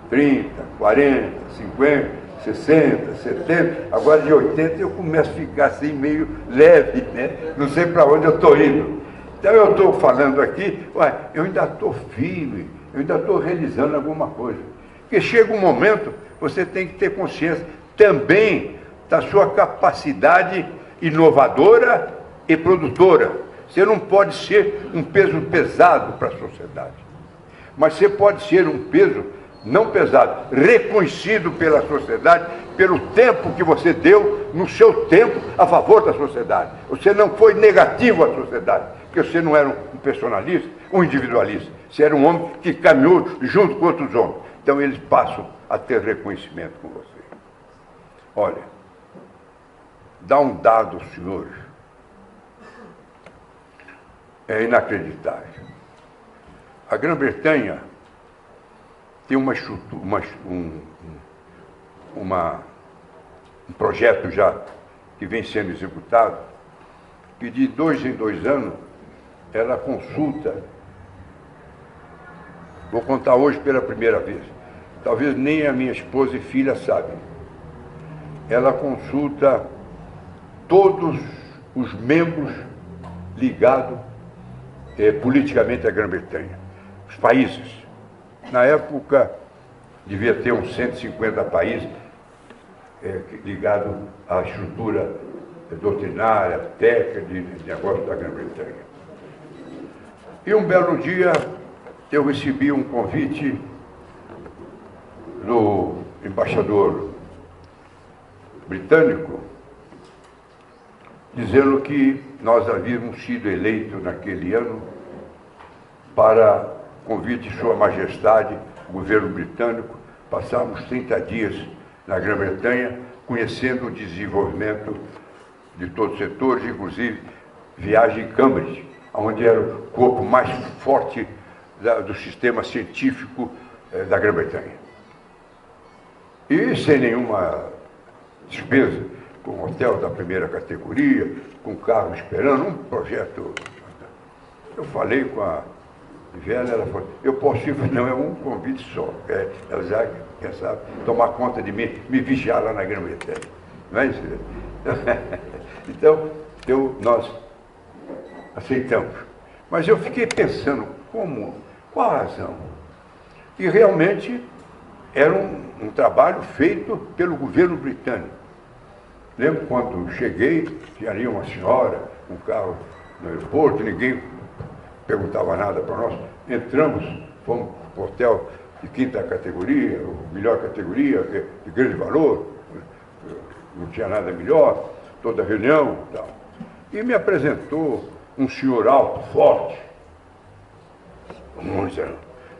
30, 40, 50, 60, 70, agora de 80 eu começo a ficar assim meio leve, né? Não sei para onde eu estou indo. Então eu estou falando aqui, eu ainda estou firme, eu ainda estou realizando alguma coisa. Porque chega um momento, você tem que ter consciência também da sua capacidade inovadora e produtora. Você não pode ser um peso pesado para a sociedade, mas você pode ser um peso não pesado, reconhecido pela sociedade, pelo tempo que você deu no seu tempo a favor da sociedade. Você não foi negativo à sociedade, porque você não era um personalista, um individualista. Você era um homem que caminhou junto com outros homens. Então eles passam a ter reconhecimento com você. Olha, dá um dado aos senhores. É inacreditável. A Grã-Bretanha tem uma estrutura, um projeto já que vem sendo executado, que de 2 em 2 anos ela consulta, vou contar hoje pela primeira vez, talvez nem a minha esposa e filha sabem, ela consulta todos os membros ligados politicamente à Grã-Bretanha, os países. Na época, devia ter uns 150 países ligados à estrutura doutrinária, técnica de negócio da Grã-Bretanha. E um belo dia, eu recebi um convite do embaixador britânico, dizendo que nós havíamos sido eleitos naquele ano para convite de Sua Majestade, o governo britânico, passamos 30 dias na Grã-Bretanha, conhecendo o desenvolvimento de todos os setores, inclusive viagem em Cambridge, onde era o corpo mais forte do sistema científico da Grã-Bretanha. E sem nenhuma despesa, com hotel da primeira categoria, com carro esperando, um projeto. Eu falei com a Viela, ela falou, eu posso ir, não, é um convite só. Ela já, quem sabe, tomar conta de mim, me vigiar lá na Grã-Bretanha. Não é isso? Então, nós aceitamos. Mas eu fiquei pensando, qual a razão? E realmente era um trabalho feito pelo governo britânico. Lembro quando cheguei, tinha ali uma senhora, um carro no aeroporto, ninguém perguntava nada para nós. Entramos, fomos para o hotel, de quinta categoria, melhor categoria, de grande valor, não tinha nada melhor, toda reunião e tal. E me apresentou um senhor alto, forte.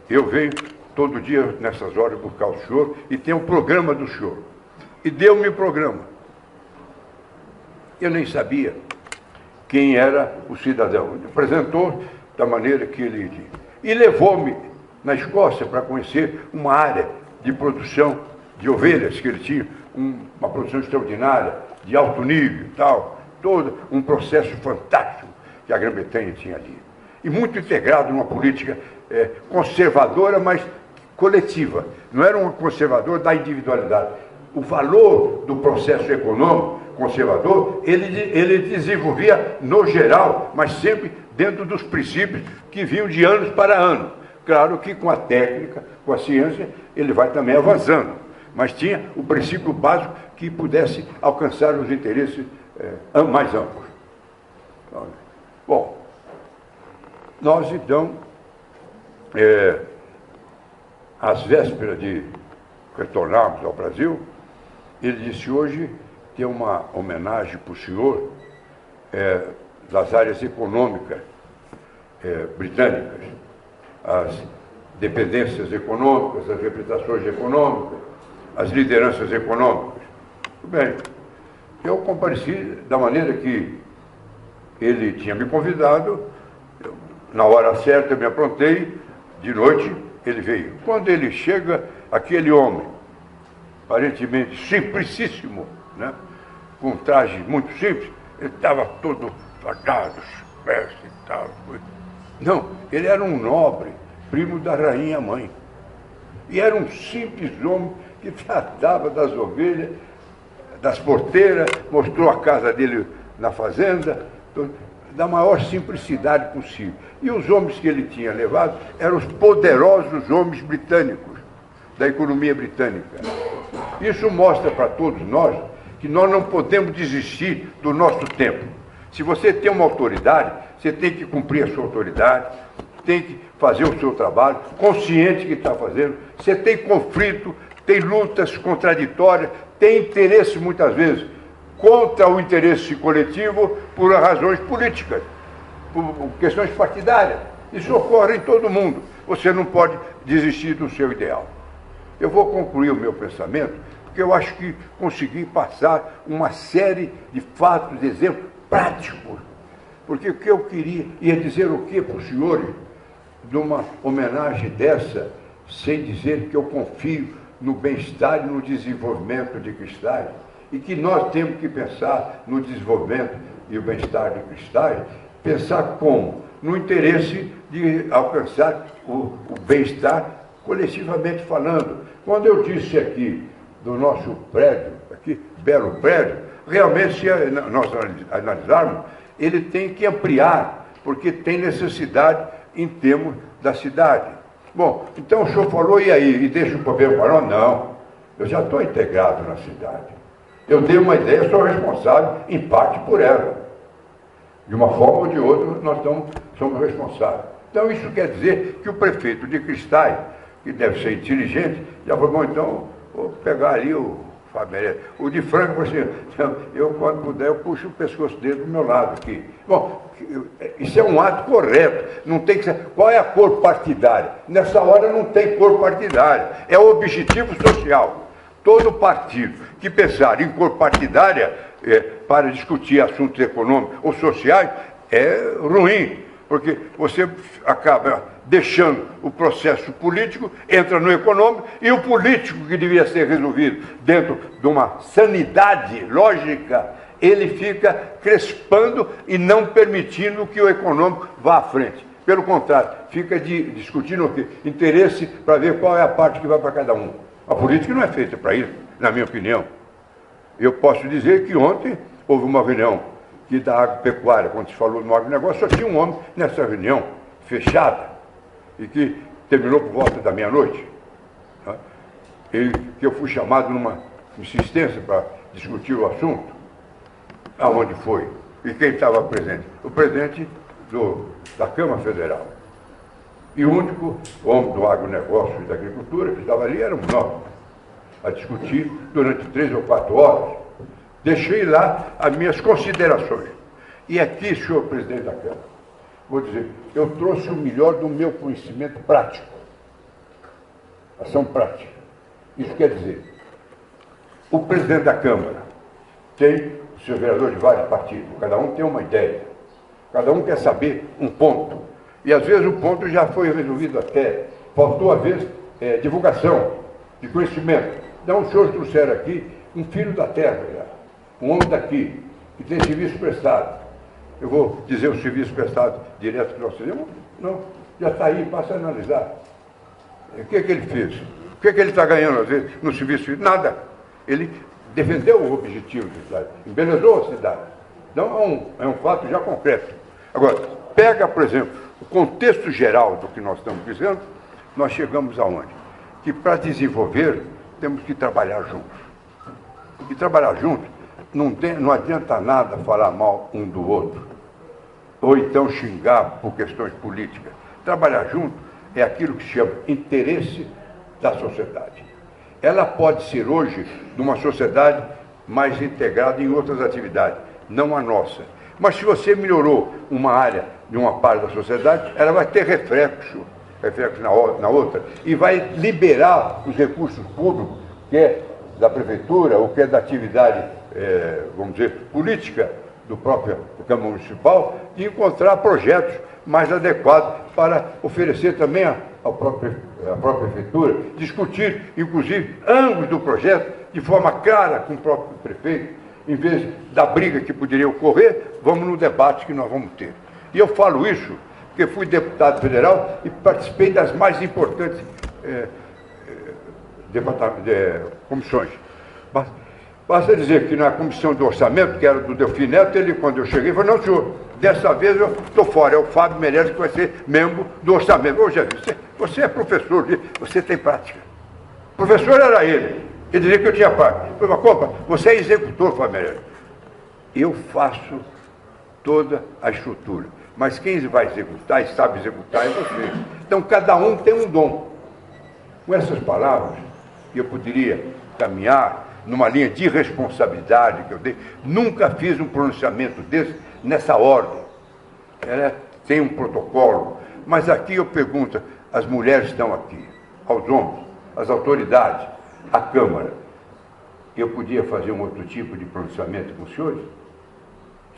Eu venho todo dia nessas horas buscar o senhor e tem um programa do senhor. E deu-me o programa. Eu nem sabia quem era o cidadão. Ele apresentou da maneira que ele tinha. E levou-me na Escócia para conhecer uma área de produção de ovelhas que ele tinha, uma produção extraordinária, de alto nível e tal, todo um processo fantástico que a Grã-Bretanha tinha ali. E muito integrado numa política conservadora, mas coletiva. Não era um conservador da individualidade. O valor do processo econômico conservador, ele desenvolvia no geral, mas sempre dentro dos princípios que vinham de anos para ano. Claro que com a técnica, com a ciência, ele vai também avançando. Mas tinha o princípio básico que pudesse alcançar os interesses mais amplos. Bom, nós então, às vésperas de retornarmos ao Brasil, ele disse: hoje tem uma homenagem para o senhor das áreas econômicas britânicas, as dependências econômicas, as representações econômicas, as lideranças econômicas. Tudo bem. Eu compareci da maneira que ele tinha me convidado, na hora certa eu me aprontei, de noite ele veio. Quando ele chega, aquele homem, aparentemente simplicíssimo, né, com um traje muito simples, ele estava todo fardado, pés e tal. Não, ele era um nobre, primo da rainha mãe. E era um simples homem que tratava das ovelhas, das porteiras, mostrou a casa dele na fazenda, da maior simplicidade possível. E os homens que ele tinha levado eram os poderosos homens britânicos, da economia britânica. Isso mostra para todos nós que nós não podemos desistir do nosso tempo. Se você tem uma autoridade, você tem que cumprir a sua autoridade, tem que fazer o seu trabalho, consciente que está fazendo. Você tem conflito, tem lutas contraditórias, tem interesse muitas vezes contra o interesse coletivo por razões políticas, por questões partidárias. Isso ocorre em todo mundo. Você não pode desistir do seu ideal. Eu vou concluir o meu pensamento, porque eu acho que consegui passar uma série de fatos, de exemplos práticos. Porque o que eu queria, ia dizer o que para os senhores, de uma homenagem dessa, sem dizer que eu confio no bem-estar e no desenvolvimento de Cristais, e que nós temos que pensar no desenvolvimento e o bem-estar de Cristais, pensar como? No interesse de alcançar o bem-estar coletivamente falando. Quando eu disse aqui do nosso prédio, aqui, belo prédio, realmente, se nós analisarmos, ele tem que ampliar, porque tem necessidade em termos da cidade. Bom, então o senhor falou, e aí? E deixa o problema para nós? Não, eu já estou integrado na cidade. Eu dei uma ideia, sou responsável, em parte, por ela. De uma forma ou de outra, nós somos responsáveis. Então, isso quer dizer que o prefeito de Cristais, que deve ser inteligente, já falou: bom, então, vou pegar ali o Fábio, o de Franco, assim, eu, quando puder, eu puxo o pescoço dele do meu lado aqui. Bom, isso é um ato correto. Não tem que ser. Qual é a cor partidária? Nessa hora não tem cor partidária. É o objetivo social. Todo partido que pensar em cor partidária para discutir assuntos econômicos ou sociais é ruim, porque você acaba deixando o processo político, entra no econômico, e o político, que devia ser resolvido dentro de uma sanidade lógica, ele fica crespando e não permitindo que o econômico vá à frente. Pelo contrário, fica discutindo o quê? Interesse para ver qual é a parte que vai para cada um. A política não é feita para isso, na minha opinião. Eu posso dizer que ontem houve uma reunião que da agropecuária, quando se falou no agronegócio, só tinha um homem nessa reunião, fechada, e que terminou por volta da meia-noite. Né? E que eu fui chamado numa insistência para discutir o assunto. Aonde foi? E quem estava presente? O presidente da Câmara Federal. E o único homem do agronegócio e da agricultura que estava ali éramos nós, a discutir durante 3 ou 4 horas. Deixei lá as minhas considerações. E aqui, senhor presidente da Câmara, vou dizer, eu trouxe o melhor do meu conhecimento prático. Ação prática. Isso quer dizer, o presidente da Câmara tem os seus vereadores de vários partidos, cada um tem uma ideia, cada um quer saber um ponto. E às vezes o ponto já foi resolvido até, faltou às vezes divulgação de conhecimento. Então os senhores trouxeram aqui um filho da terra, um homem daqui, que tem serviço prestado. Eu vou dizer o serviço prestado direto que nós fizemos? Não, já está aí, passa a analisar. O que é que ele fez? O que é que ele está ganhando, às vezes, no serviço? Nada. Ele defendeu o objetivo da cidade, embelezou a cidade. Então é um fato já concreto. Agora, pega, por exemplo, o contexto geral do que nós estamos dizendo, nós chegamos aonde? Que para desenvolver, temos que trabalhar juntos. E trabalhar juntos, não adianta nada falar mal um do outro, ou então xingar por questões políticas. Trabalhar junto é aquilo que se chama interesse da sociedade. Ela pode ser hoje de uma sociedade mais integrada em outras atividades, não a nossa. Mas se você melhorou uma área de uma parte da sociedade, ela vai ter reflexo na outra, e vai liberar os recursos públicos, que é da prefeitura, ou que é da atividade, vamos dizer, política do próprio Câmara Municipal, de encontrar projetos mais adequados para oferecer também à própria prefeitura, discutir, inclusive, ângulos do projeto de forma clara com o próprio prefeito, em vez da briga que poderia ocorrer, vamos no debate que nós vamos ter. E eu falo isso porque fui deputado federal e participei das mais importantes comissões. Basta dizer que na comissão do orçamento, que era do Delfim Neto, ele, quando eu cheguei, falou, não, senhor, dessa vez eu estou fora, é o Fábio Meirelles que vai ser membro do orçamento. Ô, já vi, você é professor, você tem prática. O professor era ele dizia que eu tinha prática. Eu falei, Copa, você é executor, Fábio Meirelles. Eu faço toda a estrutura, mas quem vai executar e sabe executar é você. Então, cada um tem um dom. Com essas palavras, eu poderia caminhar numa linha de responsabilidade que eu dei. Nunca fiz um pronunciamento desse nessa ordem. Ela tem um protocolo. Mas aqui eu pergunto, as mulheres estão aqui, aos homens, as autoridades, a Câmara. Eu podia fazer um outro tipo de pronunciamento com os senhores?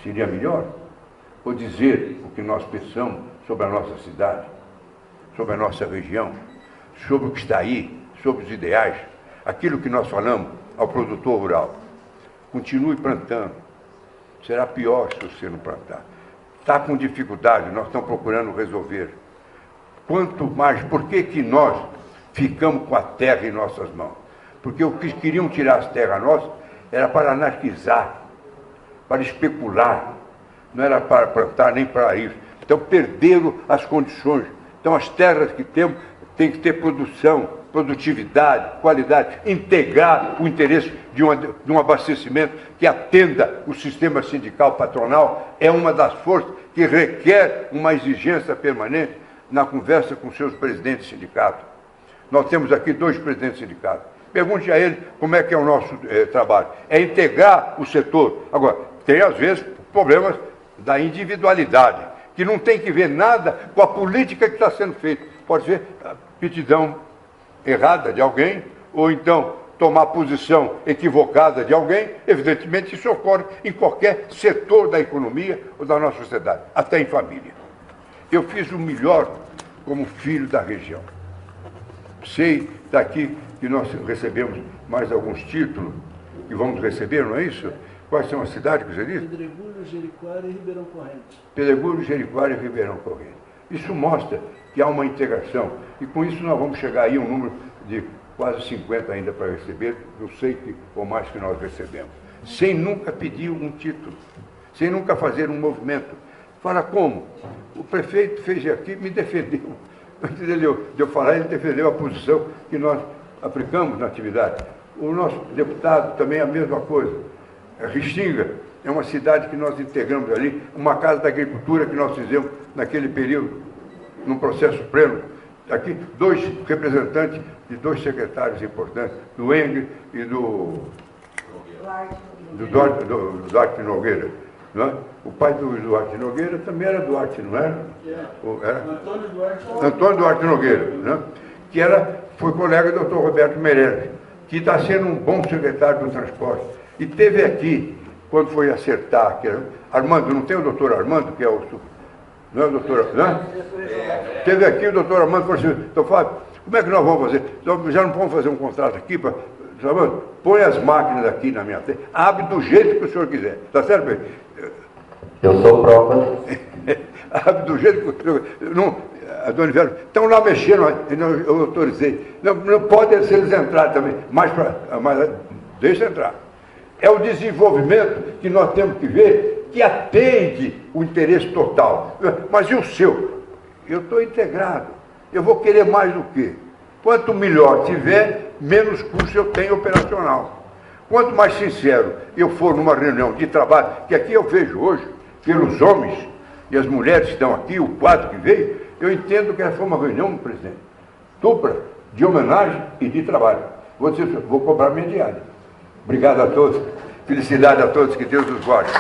Seria melhor? Ou dizer o que nós pensamos sobre a nossa cidade, sobre a nossa região, sobre o que está aí, sobre os ideais, aquilo que nós falamos ao produtor rural. Continue plantando. Será pior se você não plantar. Está com dificuldade, nós estamos procurando resolver. Quanto mais, por que nós ficamos com a terra em nossas mãos? Porque o que queriam tirar as terras nossas era para anarquizar, para especular, não era para plantar nem para isso. Então perderam as condições. Então as terras que temos têm que ter produção, produtividade, qualidade, integrar o interesse de um abastecimento que atenda o sistema sindical patronal, é uma das forças que requer uma exigência permanente na conversa com seus presidentes de sindicato. Nós temos aqui 2 presidentes de sindicato. Pergunte a ele como é que é o nosso trabalho. É integrar o setor. Agora, tem às vezes problemas da individualidade, que não tem que ver nada com a política que está sendo feita. Pode ser a petidão errada de alguém, ou então tomar posição equivocada de alguém. Evidentemente, isso ocorre em qualquer setor da economia ou da nossa sociedade, até em família. Eu fiz o melhor como filho da região. Sei daqui que nós recebemos mais alguns títulos, que vamos receber, não é isso? Quais são as cidades que você disse? Pedregulho, Jericoara e Ribeirão Corrente. Pedregulho, Jericoara e Ribeirão Corrente. Isso mostra que há uma integração, e com isso nós vamos chegar aí a um número de quase 50 ainda para receber, eu sei que, ou mais que nós recebemos, sem nunca pedir um título, sem nunca fazer um movimento. Fala como? O prefeito fez aqui, me defendeu. Antes de eu falar, ele defendeu a posição que nós aplicamos na atividade. O nosso deputado também é a mesma coisa. Restinga é uma cidade que nós integramos ali, uma casa da agricultura que nós fizemos naquele período. num processo pleno. Aqui, 2 representantes de 2 secretários importantes, do Eng e do Duarte Nogueira. Não é? O pai do Duarte Nogueira também era Duarte, não era? Era? Antônio Duarte Nogueira, né? Que foi colega do Dr. Roberto Meirelles, que está sendo um bom secretário do transporte. E teve aqui, quando foi acertar, que era Armando, não tem o doutor Armando, que é o... Não é o doutor... Não? Teve aqui o doutor Armando e falou assim, então Fábio, como é que nós vamos fazer? Nós já não podemos fazer um contrato aqui para... Põe as máquinas aqui na minha frente, abre do jeito que o senhor quiser. Tá certo, bem? Eu sou prova. Abre do jeito que o senhor... Não, a dona Ivete, estão lá mexendo, eu autorizei. Não pode ser eles entrarem também, mas deixa entrar. É o desenvolvimento que nós temos que ver, que atende o interesse total. Mas e o seu? Eu estou integrado. Eu vou querer mais do que? Quanto melhor tiver, menos custo eu tenho operacional. Quanto mais sincero eu for numa reunião de trabalho, que aqui eu vejo hoje, pelos homens e as mulheres que estão aqui, o quadro que veio, eu entendo que essa foi uma reunião, presidente, dupla, de homenagem e de trabalho. Vou cobrar minha diária. Obrigado a todos. Felicidade a todos, que Deus os guarde.